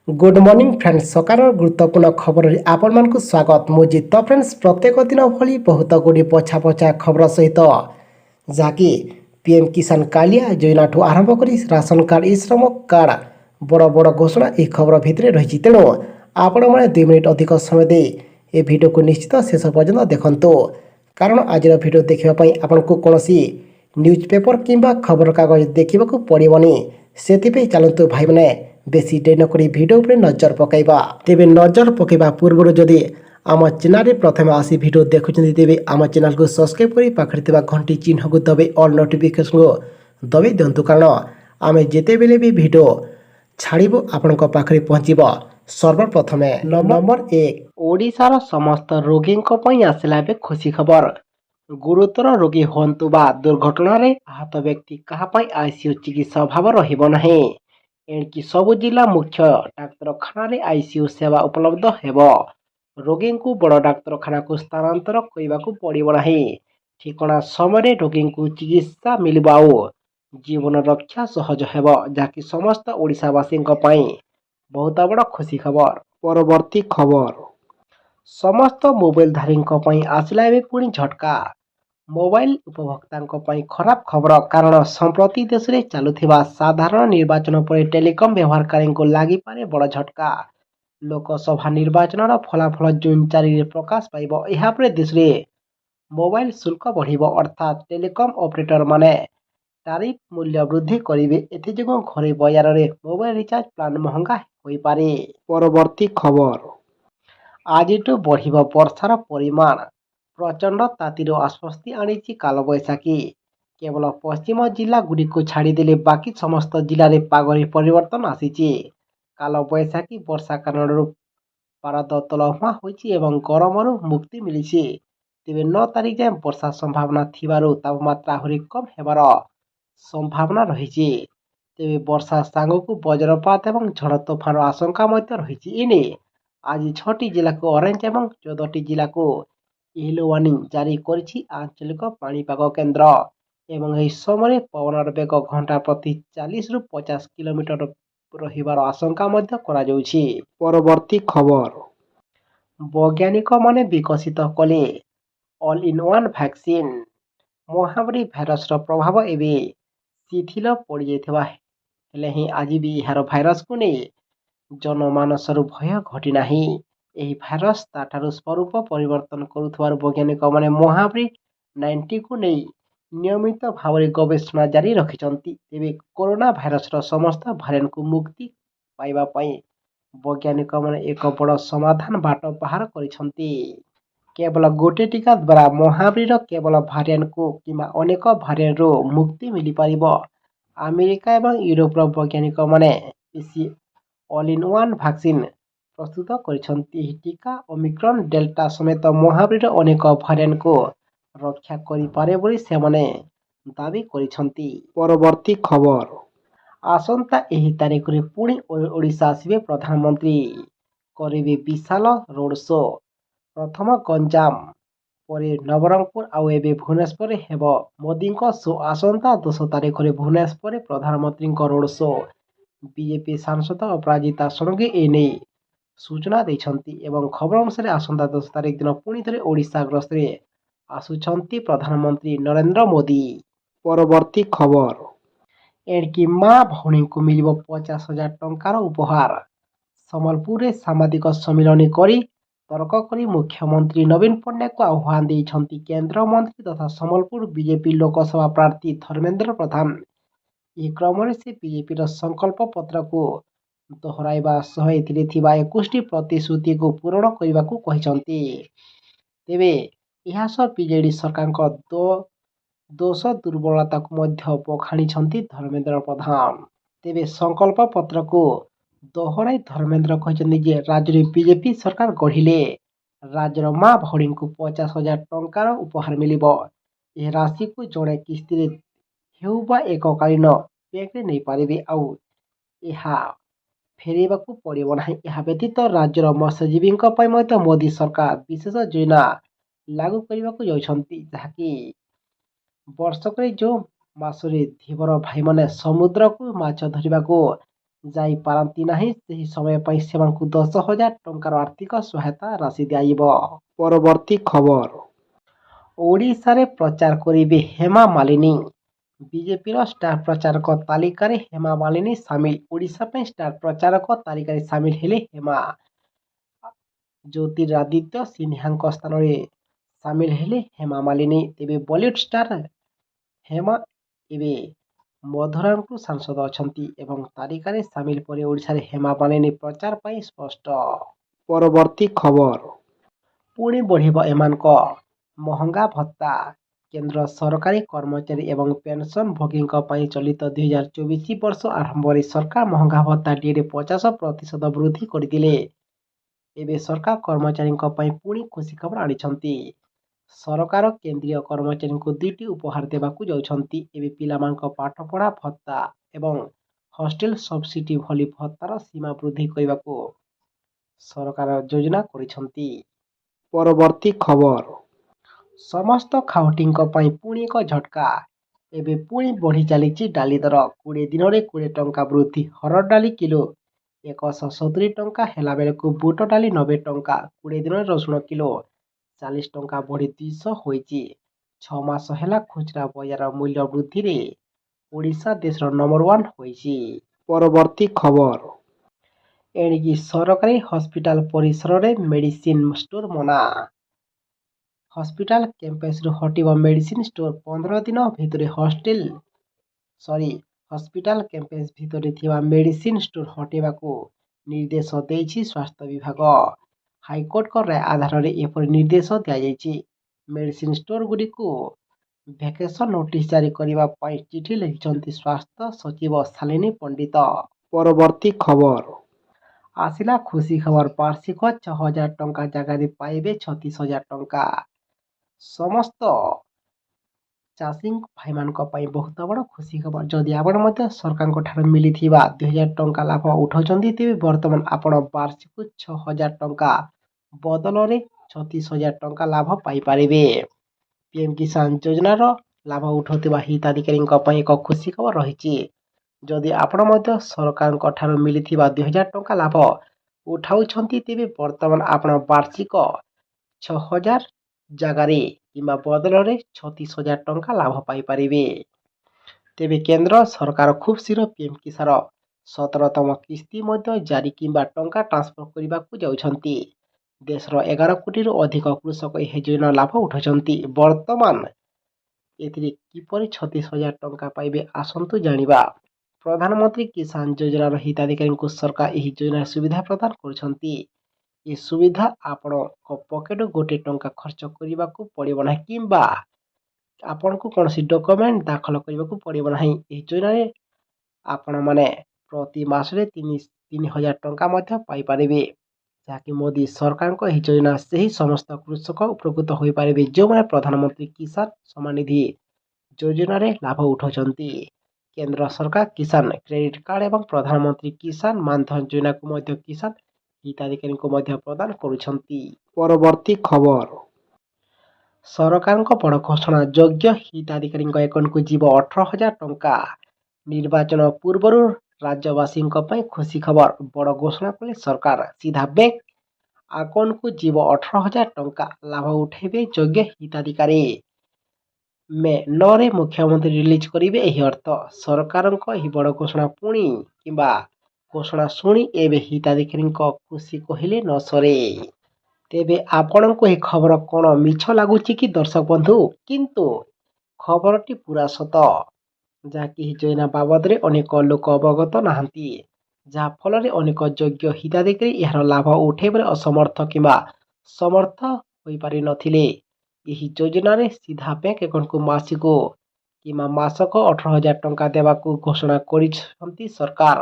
Good morning friends सकार गुरुत्वपूर्ण खबर आपण स्वागत मुझे तो फ्रेंड्स प्रत्येक दिन भली बहुत गुड़ी पछा पछा खबर सहित जहाँकि पीएम किसान कालिया योजना ठू आरंभ कर राशन कार्ड ई श्रम कार्ड बड़ बड़ घोषणा यह खबर भितर रही तेणु आपण मैंने 2 मिनिट अधिक समय दे ए वीडियो को निश्चित शेष पर्यंत देखु कारण आज वीडियो देखापी आपन को कौन न्यूज पेपर किंबा खबर कागज देखा पड़ोनी से चलतु भाई मैंने बेसी डे नक भिडियो पर नजर पकईबा तेरे नजर पकईबा पूर्व जदि आम चैनल प्रथम आसी भिडियो देखुं तेरे आम चैनल को सब्सक्राइब कर पाखे घंटी चिन्ह को दबे ऑल नोटिफिकेशन को दबे दिंतु कारण आम जिते बेले भी भिडियो छाड़ू आपण पाखे पहुँचब सर्वप्रथमे नंबर 1 ओडिशार समस्त रोगी आसला ए खुशी खबर गुरुतर रोगी हूँ बा दुर्घटना आहत व्यक्ति क्या आईसीयू चिकित्सा अभाव रही एणिकी सबु जिला मुख्य डाक्तरखाना आईसीयू सेवा उपलब्ध हेब रोगी को बड़ डाक्तरखाना को स्थानांतर करने को पड़ो ना ठिकना समय रोगी को चिकित्सा मिल जीवन रक्षा सहज हेब जहाँकि समस्त ओडिशावासी बहुत बड़ खुशी खबर। परवर्ती खबर समस्त मोबाइल धारी आसला पुणी झटका मोबाइल उपभोक्ता खराब खबर कारण संप्रति देश में चलुवा साधारण निर्वाचन पर टेलीकॉम व्यवहारकारी को लगी पारे बड़ झटका लोकसभा निर्वाचन फलाफल जून 4 प्रकाश पाइब यापर देश में मोबाइल शुल्क बढ़ अर्थात टेलीकॉम ऑपरेटर माने टारिफ मूल्य वृद्धि करेंगे एथेजों घरे बजार में मोबाइल रिचार्ज प्लान महंगा हो पारे। परवर्ती खबर आज बढ़ वर्षार परिमाण प्रचंड तातीर आश्वस्ति आनी कालबैशाखी केवल पश्चिम जिला गुड़ी को छाड़देले बाकी समस्त जिले में पागरे परिवर्तन आसी कालबैशाखी वर्षा कारण पारद तलमुआ हो गरम मुक्ति मिली तेरे 9 तारिख जाए वर्षा संभावना थिबारु तापमात्रा आहुरी कम हेबार संभावना रही तेरे वर्षा सांग को वज्रपात और झड़ तोफान आशंका रही इने आज 6टी जिला को ऑरेंज और 14टी जिला को येलो वार्निंग जारी करिछि आंचलिक पाणीपाग केन्द्र एवं यह समय पवनर बेग घंटा प्रति 40 रु 50 किलोमीटर रहिबार आशंका परवर्ती खबर वैज्ञानिक माने विकसित कले ऑल इन वन वैक्सीन महामारी भाइरस प्रभाव एवं शिथिल पड़ जाइए ही आज भी यार भाइरस को नहीं जनमानसर भय घटी नाही यही भाइरस ताठारु स्वरूप परिवर्तन करुथवार वैज्ञानिक माने महामारी 90 को नहीं नियमित भाव में गवेषणा जारी रखिछंती तेबे कोरोना भाइरस समस्त भारिएंट को मुक्ति पाइबा पई वैज्ञानिक माने एक बड़ समाधान बाट बाहर करिछंती केवल गोटे टीका द्वारा महामारी केवल भारिएंट को किंबा अनेक भारिएंट रो मुक्ति मिल पारिबो अमेरिका एवं यूरोप वैज्ञानिक माने ऑल इन वन वैक्सीन प्रस्तुत करिछंती टीका ओमिक्रॉन डेल्टा समेत महामारी अनेक भारिएंट को रक्षा करि पारे बोली से माने दाबी करिछंती। परवर्ती खबर आसंता एही तारिख रे पुणी ओडिशा आसिबे प्रधानमंत्री करिबे विशाल रोड शो प्रथम गंजाम पर नवरंगपुर आउ एबे भुवनेश्वर हेब मोदी शो आसंता 10 तारिख रे भुवनेश्वर प्रधानमंत्री रोड शो बीजेपी सांसद अपराजिता षडंगी एने सूचना देछंती एवं खबर अनुसार आसंता 10 तारिख दिन पुणी थे ओडिशा गस्ତରେ आसुछंती प्रधानमंत्री नरेंद्र मोदी। परवर्ती खबर एणिकी माँ भौणी को मिल 50,000 टंकार उपहार सम्बलपुर साम्बादिक सम्मिलन करी तर्क करी मुख्यमंत्री नवीन पट्टनायक को आह्वान देइछंती केंद्र मंत्री तथा सम्बलपुर बीजेपी लोकसभा प्रार्थी धर्मेंद्र प्रधान यह क्रम से बीजेपी संकल्प पत्र को दोहराइबा सह एथिरे थिबा 21टी प्रतिश्रुति को पूरण करने को कहिछंती तेबे यह सब बीजेडी सरकार को दोष दुर्बलता को मध्य बखाणी धर्मेंद्र प्रधान तेबे संकल्प पत्र को दोहराई धर्मेंद्र कहते जे राज्य में बीजेपी सरकार गढ़िले राज्यर माँ भौणी को 50,000 टंकार उपहार मिल यह राशि को जड़े किस्ती हेउबा एककालीन बैंक नहीं पारे आउ फेरवा को पड़ो ना यह व्यतीत राज्यर मत्स्यजीवी मोदी सरकार विशेष योजना लागू करने को जहाँकि वर्षक जो मासरे धीवर भाई माने समुद्र को माछ धरने को ଯାଇପାରନ୍ତି ନାହିଁ ସେହି ସମୟ ପାଇଁ ସେମାନଙ୍କୁ 10,000 ଟଙ୍କାର ଆର୍ଥିକ ସହାୟତା ରାଶି ଦିଆଯିବ। ପରବର୍ତ୍ତୀ ଖବର, ଓଡ଼ିଶାରେ ପ୍ରଚାର କରିବେ ହେମା ମାଲିନୀ। ବିଜେପିର ଷ୍ଟାର ପ୍ରଚାରକ ତାଲିକାରେ ହେମା ମାଲିନୀ ସାମିଲ। ଓଡ଼ିଶା ପାଇଁ ଷ୍ଟାର ପ୍ରଚାରକ ତାଲିକାରେ ସାମିଲ ହେଲେ ହେମା। ଜ୍ୟୋତିରାଦିତ୍ୟ ସିନ୍ଧିଆଙ୍କ ସ୍ଥାନରେ ସାମିଲ ହେଲେ ହେମା ମାଲିନୀ। ତେବେ ବଲିଉଡ୍ ଷ୍ଟାର ହେମା ଏବେ ମଧୁରାରୁ ସାଂସଦ ଅଛନ୍ତି ଏବଂ ତାଲିକାରେ ସାମିଲ ପରେ ଓଡ଼ିଶାରେ ହେମା ମାଲିନୀ ପ୍ରଚାର ପାଇଁ ସ୍ପଷ୍ଟ। ପରବର୍ତ୍ତୀ ଖବର, ପୁଣି ବଢ଼ିବ ଏମାନଙ୍କ ମହଙ୍ଗା ଭତ୍ତା। କେନ୍ଦ୍ର ସରକାରୀ କର୍ମଚାରୀ ଏବଂ ପେନସନଭୋଗୀଙ୍କ ପାଇଁ ଚଳିତ 2024 ବର୍ଷ ଆରମ୍ଭରେ ସରକାର ମହଙ୍ଗା ଭତ୍ତା ଡିଏରେ 50% ବୃଦ୍ଧି କରିଥିଲେ। ଏବେ ସରକାର କର୍ମଚାରୀଙ୍କ ପାଇଁ ପୁଣି ଖୁସି ଖବର ଆଣିଛନ୍ତି। ସରକାର କେନ୍ଦ୍ରୀୟ କର୍ମଚାରୀଙ୍କୁ 2ଟି ଉପହାର ଦେବାକୁ ଯାଉଛନ୍ତି। ଏବେ ପିଲାମାନଙ୍କ ପାଠପଢ଼ା ଭତ୍ତା ଏବଂ ହଷ୍ଟେଲ ସବସିଡି ଭଳି ଭତ୍ତାର ସୀମା ବୃଦ୍ଧି କରିବାକୁ ସରକାର ଯୋଜନା କରିଛନ୍ତି। ପରବର୍ତ୍ତୀ ଖବର, ସମସ୍ତ ଖାଉଟିଙ୍କ ପାଇଁ ପୁଣି ଏକ ଝଟକା। ଏବେ ପୁଣି ବଢ଼ି ଚାଲିଛି ଡାଲି ଦର। 20 ଦିନରେ 20 ଟଙ୍କା ବୃଦ୍ଧି। ହରଡ଼ ଡାଲି କିଲୋ 170 ଟଙ୍କା ହେଲାବେଳକୁ ବୁଟ ଡାଲି 90 ଟଙ୍କା। 20 ଦିନରେ ରସୁଣ କିଲୋ 40 ଟଙ୍କା ବଢ଼ି 200 ହୋଇଛି। 6 ମାସ ହେଲା ଖୁଚୁରା ବଜାର ମୂଲ୍ୟ ବୃଦ୍ଧିରେ ଓଡ଼ିଶା ଦେଶର ନମ୍ବର 1 ହୋଇଛି। ପରବର୍ତ୍ତୀ ଖବର, ଏଣିକି ସରକାରୀ ହସ୍ପିଟାଲ ପରିସରରେ ମେଡିସିନ ଷ୍ଟୋର ମନା। ହସ୍ପିଟାଲ କ୍ୟାମ୍ପସରୁ ହଟିବ ମେଡିସିନ ଷ୍ଟୋର। 15 ଦିନ ଭିତରେ ହସ୍ପିଟାଲ କ୍ୟାମ୍ପସ ଭିତରେ ଥିବା ମେଡିସିନ ଷ୍ଟୋର ହଟାଇବାକୁ ନିର୍ଦ୍ଦେଶ ଦେଇଛି ସ୍ୱାସ୍ଥ୍ୟ ବିଭାଗ। ହାଇକୋର୍ଟଙ୍କ ରାୟ ଆଧାରରେ ଏପରି ନିର୍ଦ୍ଦେଶ ଦିଆଯାଇଛି। ମେଡିସିନ ଷ୍ଟୋରଗୁଡ଼ିକୁ ଭେକେସନ ନୋଟିସ ଜାରି କରିବା ପାଇଁ ଚିଠି ଲେଖିଛନ୍ତି ସ୍ୱାସ୍ଥ୍ୟ ସଚିବ ଶାଲିନୀ ପଣ୍ଡିତ। ପରବର୍ତ୍ତୀ ଖବର, ଆସିଲା ଖୁସି ଖବର। ବାର୍ଷିକ 6,000 ଟଙ୍କା ଜାଗାରେ ପାଇବେ 36,000 ଟଙ୍କା। ସମସ୍ତ ଚାଷୀ ଭାଇମାନଙ୍କ ପାଇଁ ବହୁତ ବଡ଼ ଖୁସି ଖବର। ଯଦି ଆପଣ ମଧ୍ୟ ସରକାରଙ୍କ ଠାରୁ ମିଳିଥିବା 2,000 ଟଙ୍କା ଲାଭ ଉଠାଉଛନ୍ତି ତେବେ ବର୍ତ୍ତମାନ ଆପଣ ବାର୍ଷିକ 6,000 ଟଙ୍କା ବଦଳରେ 36,000 ଟଙ୍କା ଲାଭ ପାଇପାରିବେ। ପିଏମ୍ କିଷାନ ଯୋଜନାର ଲାଭ ଉଠାଉଥିବା ହିତାଧିକାରୀଙ୍କ ପାଇଁ ଏକ ଖୁସି ଖବର ରହିଛି। ଯଦି ଆପଣ ମଧ୍ୟ ସରକାରଙ୍କ ଠାରୁ ମିଳିଥିବା 2,000 ଟଙ୍କା ଲାଭ ଉଠାଉଛନ୍ତି ତେବେ ବର୍ତ୍ତମାନ ଆପଣ ବାର୍ଷିକ 6,000 ଜାଗାରେ କିମ୍ବା ବଦଳରେ 36,000 ଟଙ୍କା ଲାଭ ପାଇପାରିବେ। ତେବେ କେନ୍ଦ୍ର ସରକାର ଖୁବ୍ ଶୀଘ୍ର ପିଏମ୍ କିଷାନ 17ତମ କିସ୍ତି ମଧ୍ୟ ଜାରି କିମ୍ବା ଟଙ୍କା ଟ୍ରାନ୍ସଫର କରିବାକୁ ଯାଉଛନ୍ତି। ଦେଶର 11 କୋଟିରୁ ଅଧିକ କୃଷକ ଏହି ଯୋଜନାର ଲାଭ ଉଠାଉଛନ୍ତି। ବର୍ତ୍ତମାନ ଏଥିରେ କିପରି 36,000 ଟଙ୍କା ପାଇବେ ଆସନ୍ତୁ ଜାଣିବା। ପ୍ରଧାନମନ୍ତ୍ରୀ କିଷାନ ଯୋଜନାର ହିତାଧିକାରୀଙ୍କୁ ସରକାର ଏହି ଯୋଜନାର ସୁବିଧା ପ୍ରଦାନ କରୁଛନ୍ତି। ଏ ସୁବିଧା ଆପଣଙ୍କ ପକେଟରୁ 1 ଟଙ୍କା ଖର୍ଚ୍ଚ କରିବାକୁ ପଡ଼ିବ ନାହିଁ କିମ୍ବା ଆପଣଙ୍କୁ କୌଣସି ଡକୁମେଣ୍ଟ ଦାଖଲ କରିବାକୁ ପଡ଼ିବ ନାହିଁ। ଏହି ଯୋଜନାରେ ଆପଣମାନେ ପ୍ରତି ମାସରେ 3,000 ଟଙ୍କା ମଧ୍ୟ ପାଇପାରିବେ, ଯାହାକି ମୋଦି ସରକାରଙ୍କ ଏହି ଯୋଜନା ସେହି ସମସ୍ତ କୃଷକ ଉପକୃତ ହୋଇପାରିବେ ଯେଉଁମାନେ ପ୍ରଧାନମନ୍ତ୍ରୀ କିଷାନ ସମ୍ମାନ ନିଧି ଯୋଜନାରେ ଲାଭ ଉଠାଉଛନ୍ତି। କେନ୍ଦ୍ର ସରକାର କିଷାନ କ୍ରେଡିଟ୍ କାର୍ଡ ଏବଂ ପ୍ରଧାନମନ୍ତ୍ରୀ କିଷାନ ମାନଧନ ଯୋଜନାକୁ ମଧ୍ୟ କିଷାନ ହିତାଧିକାରୀଙ୍କୁ ମଧ୍ୟ ପ୍ରଦାନ କରୁଛନ୍ତି। ପରବର୍ତ୍ତୀ ଖବର, ସରକାରଙ୍କ ବଡ଼ ଘୋଷଣା। ଯୋଗ୍ୟ ହିତାଧିକାରୀଙ୍କ ଆକାଉଣ୍ଟକୁ ଯିବ 18,000 ଟଙ୍କା। ନିର୍ବାଚନ ପୂର୍ବରୁ ରାଜ୍ୟବାସୀଙ୍କ ପାଇଁ ଖୁସି ଖବର। ବଡ଼ ଘୋଷଣା କଲେ ସରକାର। ସିଧା ବ୍ୟାଙ୍କ ଆକାଉଣ୍ଟକୁ ଯିବ 18,000 ଟଙ୍କା। ଲାଭ ଉଠାଇବେ ଯୋଗ୍ୟ ହିତାଧିକାରୀ। ମେ 9ରେ ମୁଖ୍ୟମନ୍ତ୍ରୀ ରିଲିଜ କରିବେ ଏହି ଅର୍ଥ। ସରକାରଙ୍କ ଏହି ବଡ଼ ଘୋଷଣା ଘୋଷଣା ଶୁଣି ଏବେ ହିତାଧିକାରୀଙ୍କ ଖୁସି କହିଲେ ନ ସରେ। ତେବେ ଆପଣଙ୍କୁ ଏହି ଖବର କ'ଣ ମିଛ ଲାଗୁଛି କି ଦର୍ଶକ ବନ୍ଧୁ? କିନ୍ତୁ ଖବରଟି ପୁରା ସତ, ଯାହାକି ଏହି ଯୋଜନା ବାବଦରେ ଅନେକ ଲୋକ ଅବଗତ ନାହାନ୍ତି, ଯାହାଫଳରେ ଅନେକ ଯୋଗ୍ୟ ହିତାଧିକାରୀ ଏହାର ଲାଭ ଉଠାଇବାରେ ଅସମର୍ଥ କିମ୍ବା ସମର୍ଥ ହୋଇପାରିନଥିଲେ। ଏହି ଯୋଜନାରେ ସିଧା ବ୍ୟାଙ୍କ ଆକାଉଣ୍ଟକୁ ମାସକୁ କିମ୍ବା ମାସକ 18,000 ଟଙ୍କା ଦେବାକୁ ଘୋଷଣା କରିଛନ୍ତି ସରକାର।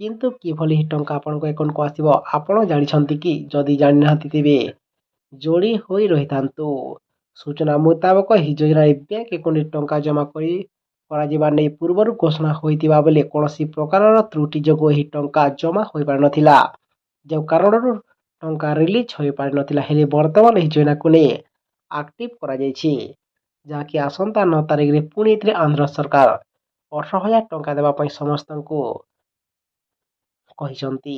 କିନ୍ତୁ କିଭଳି ଏହି ଟଙ୍କା ଆପଣଙ୍କ ଆକାଉଣ୍ଟକୁ ଆସିବ ଆପଣ ଜାଣିଛନ୍ତି କି? ଯଦି ଜାଣିନାହାନ୍ତି ତେବେ ଯୋଡ଼ି ହୋଇ ରହିଥାନ୍ତୁ। ସୂଚନା ମୁତାବକ ଏହି ଯୋଜନାରେ ବ୍ୟାଙ୍କ ଆକାଉଣ୍ଟରେ ଟଙ୍କା ଜମା କରାଯିବା ନେଇ ପୂର୍ବରୁ ଘୋଷଣା ହୋଇଥିବା ବେଳେ କୌଣସି ପ୍ରକାରର ତ୍ରୁଟି ଯୋଗୁଁ ଏହି ଟଙ୍କା ଜମା ହୋଇପାରିନଥିଲା, ଯେଉଁ କାରଣରୁ ଟଙ୍କା ରିଲିଜ ହୋଇପାରିନଥିଲା। ହେଲେ ବର୍ତ୍ତମାନ ଏହି ଯୋଜନାକୁ ନେଇ ଆକ୍ଟିଭ କରାଯାଇଛି, ଯାହାକି ଆସନ୍ତା 9 ତାରିଖରେ ପୁଣି ଏଥିରେ ଆନ୍ଧ୍ର ସରକାର 18,000 ଟଙ୍କା ଦେବା ପାଇଁ ସମସ୍ତଙ୍କୁ କହିଛନ୍ତି।